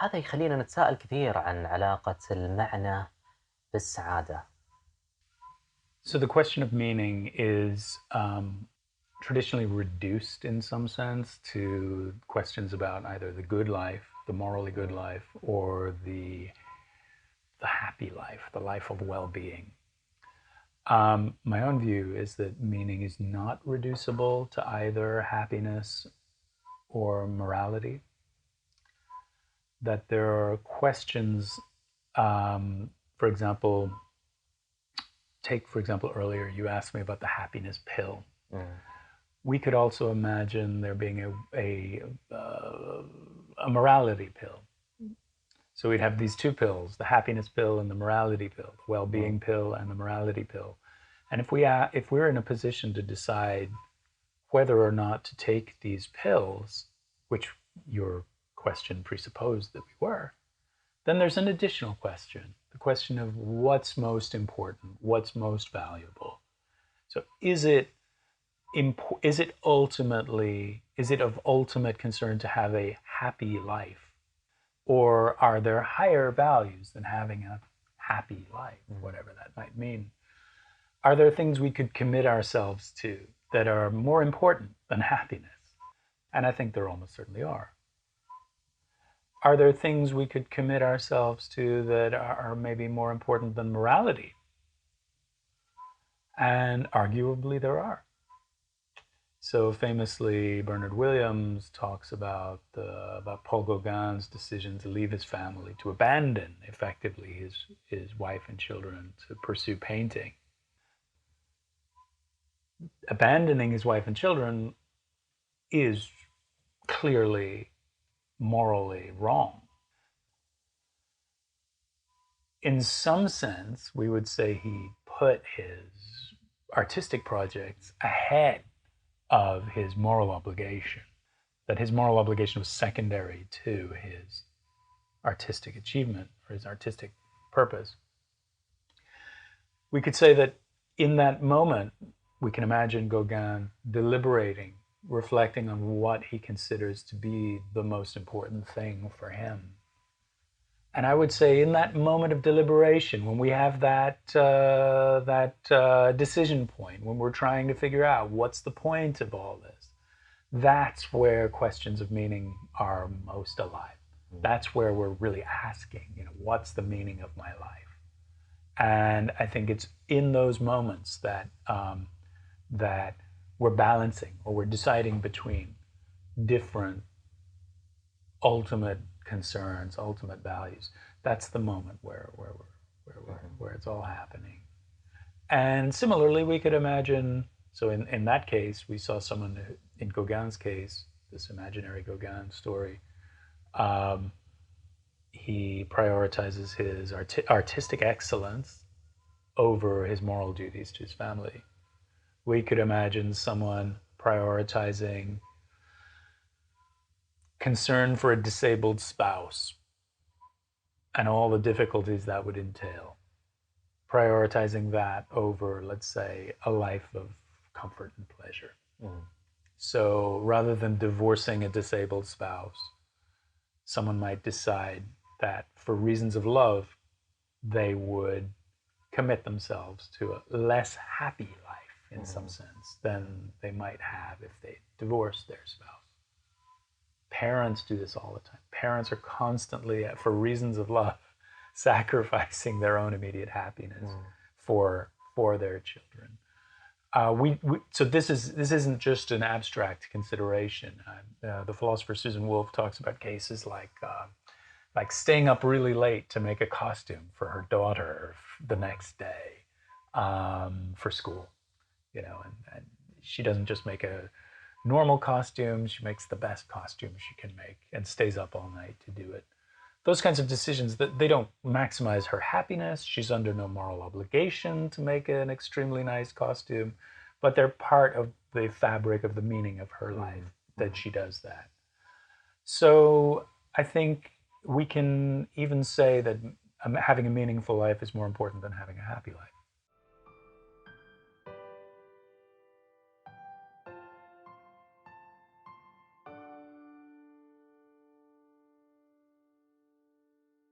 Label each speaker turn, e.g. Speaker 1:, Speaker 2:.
Speaker 1: وهذا يخلينا نتساءل كثير عن علاقة المعنى بالسعادة.
Speaker 2: So the question of meaning is traditionally reduced in some sense to questions about either the good life, the morally good life, or the happy life, the life of well-being. My own view is that meaning is not reducible to either happiness or morality. That there are questions, for example, earlier you asked me about the happiness pill. We could also imagine there being a morality pill. So we'd have these two pills, the happiness pill and the morality pill, the well-being pill and the morality pill. And if we're in a position to decide whether or not to take these pills, which your question presupposed that we were, then there's an additional question, the question of what's most important, what's most valuable. So is it of ultimate concern to have a happy life? Or are there higher values than having a happy life, whatever that might mean? Are there things we could commit ourselves to that are more important than happiness? And I think there almost certainly are. Are there things we could commit ourselves to that are maybe more important than morality? And arguably there are. So famously, Bernard Williams talks about Paul Gauguin's decision to leave his family, to abandon effectively his wife and children to pursue painting. Abandoning his wife and children is clearly morally wrong. In some sense, we would say he put his artistic projects ahead of his moral obligation, that his moral obligation was secondary to his artistic achievement or his artistic purpose. We could say that in that moment, we can imagine Gauguin deliberating, reflecting on what he considers to be the most important thing for him. And I would say in that moment of deliberation, when we have that decision point, when we're trying to figure out what's the point of all this, that's where questions of meaning are most alive. That's where we're really asking, what's the meaning of my life? And I think it's in those moments that that we're balancing or we're deciding between different ultimate concerns, ultimate values. That's the moment where it's all happening. And similarly, we could imagine, so in that case, we saw someone, in Gauguin's case, this imaginary Gauguin story, he prioritizes his artistic excellence over his moral duties to his family. We could imagine someone prioritizing concern for a disabled spouse and all the difficulties that would entail, prioritizing that over, let's say, a life of comfort and pleasure. So rather than divorcing a disabled spouse, someone might decide that for reasons of love, they would commit themselves to a less happy life in some sense than they might have if they divorced their spouse. Parents do this all the time. Parents are constantly, for reasons of love, sacrificing their own immediate happiness for their children. So this isn't just an abstract consideration. The philosopher Susan Wolf talks about cases like staying up really late to make a costume for her daughter the next day for school, and she doesn't just make a normal costume, she makes the best costume she can make and stays up all night to do it. Those kinds of decisions, that they don't maximize her happiness. She's under no moral obligation to make an extremely nice costume, but they're part of the fabric of the meaning of her life that she does that. So I think we can even say that having a meaningful life is more important than having a happy life.